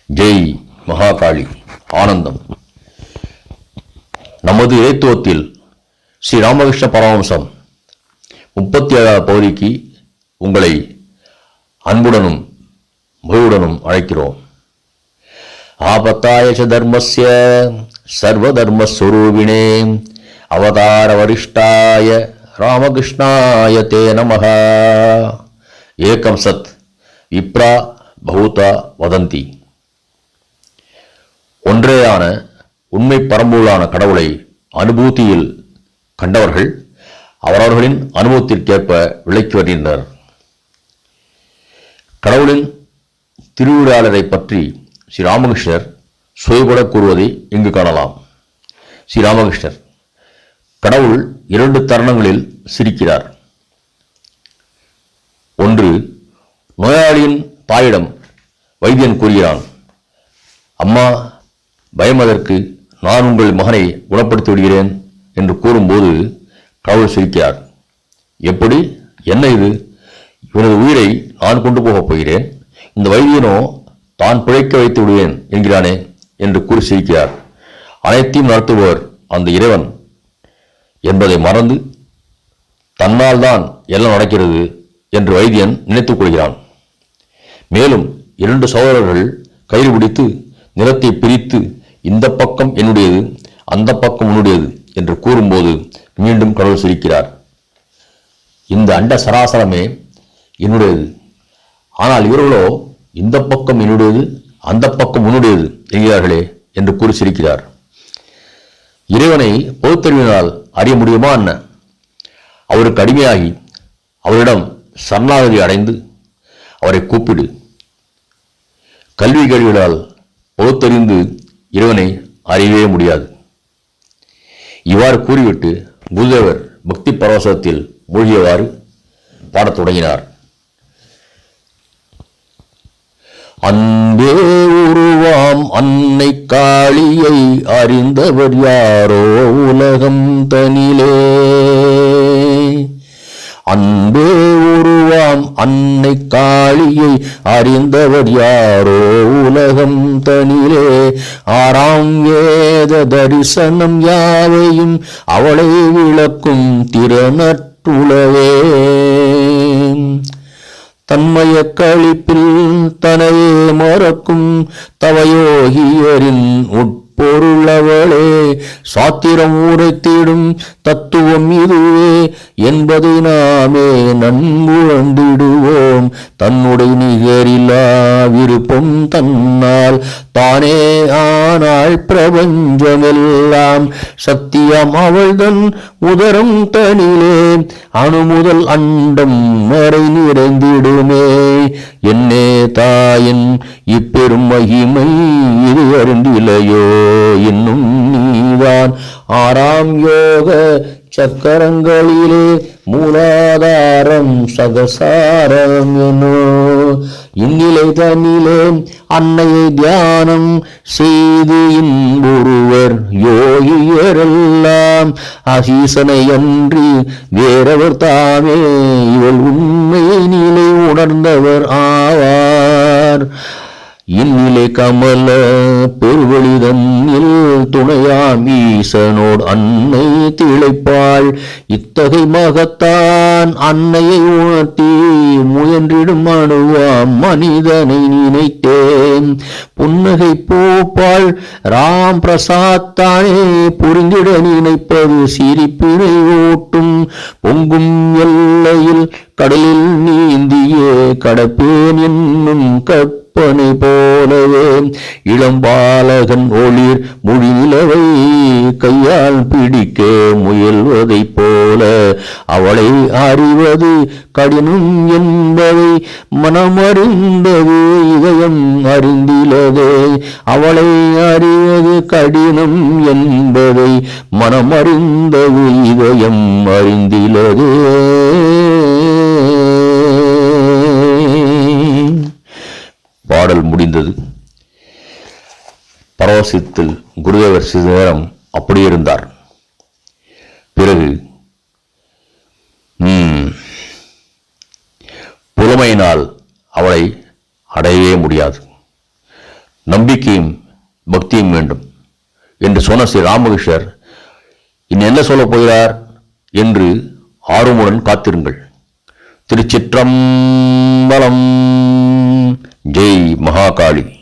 ஜெய் மகாகாளி ஆனந்தம். நமது இறைத்துவத்தில் ஸ்ரீ ராமகிருஷ்ண பரமஹம்சம் 37வது பகுதிக்கு உங்களை அன்புடனும் மகிழ்வுடனும் அழைக்கிறோம். ஆபத்தாய ச தர்மஸ்ய சர்வதர்மஸ்வரூபிணே அவதார வரிஷ்டாய ராமகிருஷ்ணாய தே நமஹ. ஏகம் சத் விப்ரா பௌதா வதந்தி. ஒன்றேயான உண்மை பரம்பொருளான கடவுளை அனுபூதியில் கண்டவர்கள் அவரவர்களின் அனுபவத்திற்கேற்ப விளக்கி வருகின்றனர். கடவுளின் திருவிழாளரை பற்றி ஸ்ரீ ராமகிருஷ்ணர் சுவைபட கூறுவதை இங்கு காணலாம். ஸ்ரீ ராமகிருஷ்ணர், கடவுள் 2 தருணங்களில் சிரிக்கிறார். ஒன்று, நோயாளியின் தாயிடம் வைத்தியன் கூறுகிறான், அம்மா பயமதற்கு, நான் உங்கள் மகனை குணப்படுத்தி விடுகிறேன் என்று கூறும்போது கடவுள் சிரிக்கிறார். எப்படி? என்ன இது? இவனது உயிரை நான் கொண்டு போகப் போகிறேன், இந்த வைத்தியனோ தான் பிழைக்க வைத்து விடுவேன் என்கிறானே என்று கூறி சிரிக்கிறார். அனைத்தையும் நடத்துபவர் அந்த இறைவன் என்பதை மறந்து தன்னால் தான் எல்லாம் நடக்கிறது என்று வைத்தியன் நினைத்துக் கொள்கிறான். மேலும் 2 சகோதரர்கள் கயிறு பிடித்து நிலத்தை பிரித்து இந்த பக்கம் என்னுடையது, அந்த பக்கம் உன்னுடையது என்று கூறும்போது மீண்டும் கடவுள் சிரிக்கிறார். இந்த அண்ட சராசரமே என்னுடையது, ஆனால் இவர்களோ இந்த பக்கம் என்னுடையது, அந்த பக்கம் உன்னுடையது என்கிறார்களே என்று கூறி சிரிக்கிறார். இறைவனை பகுத்தறிவினால் அறிய முடியுமா என்ன? அவருக்கு அடிமையாகி அவரிடம் சரணாகதி அடைந்து அவரை கூப்பிடு. கல்வி கேள்விகளால் பகுத்தறிந்து இறைவனை அறியவே முடியாது. இவ்வாறு கூறிவிட்டு குருதேவர் பக்தி பரவசத்தில் மூழ்கியவாறு பாடத் தொடங்கினார். அன்பே உருவாம் அன்னை காளியை அறிந்தவர் யாரோ உலகம் தனிலே. அன்பே உருவாம் அன்னை காளியை அறிந்தவர் யாரோ உலகம் தனிலே. 6ஆம் வேத தரிசனம் யாவையும் அவளை விளக்கும் திறனற்றுளவே. தன்மய கழிப்பில் தனையே மறக்கும் தவயோகியரின் உட்பொருளவளே. சாத்திரம் உரைத்திடும் தத்துவம் இதுவே என்பதை நாமே நன்குணர்ந்திடுவோம். தன்னுடைய நிகரில்லா விருப்பம் தன்னால் தானே ஆனாள் பிரபஞ்சமெல்லாம். சத்தியம் அவள்தன் உதரம் தனிலே அணுமுதல் அண்டம் வரை நிறைந்திடுமே. என்னே தாயின் இப்பெரும் மகிமை இது அறிந்திலையோ இன்னும் நீதான். 6ஆம் யோக சக்கரங்களிலே மூலாதாரம் சகசாரம் எனோ. இந்நிலை தன்னிலே அன்னையை தியானம் செய்து இன்புருவர் யோகியரெல்லாம். அசீசனை அன்றி வேறவர் தாமே இவள் உண்மை நிலை உணர்ந்தவர் ஆவார். இந்நிலை கமல பெருவெளிதன்னில் துணையாம் ஈசனோடு அன்னை திளைப்பாள். இத்தகை மகத்தான் அன்னையை உணர்த்தி முயன்றிடும் அணுவாம் மனிதனை நினைத்தேன். புன்னகை பூப்பாள் ராம் பிரசாத் தானே புரிந்திட நினைப்பது சிரிப்பினை ஊட்டும். பொங்கும் எல்லையில் கடலில் நீந்தியே கடப்பேன் என்னும் கற்பனை போலவே. இளம்பாலகன் ஒளிர் மொழி நிலவை கையால் பிடிக்க முயல்வதை போல அவளை அறிவது கடினம் என்பதை மனமறிந்தது இதயம் அறிந்திலதே. அவளை அறிவது கடினம் என்பதை மனமறிந்தது இதயம் அறிந்திலதே. பாடல் முடிந்தது. பரவசத்தில் குருதேவர் சிறிது நேரம் அப்படியே இருந்தார். பிறகு புலமையினால் அவளை அடையவே முடியாது, நம்பிக்கையும் பக்தியும் வேண்டும் என்று சொன்ன ஸ்ரீ ராமகிருஷ்ணர் இன்னும் என்ன சொல்லப் போகிறார் என்று ஆர்வமுடன் காத்திருங்கள். திருச்சிற்றம்பலம். ஜெய் மகாகாளி.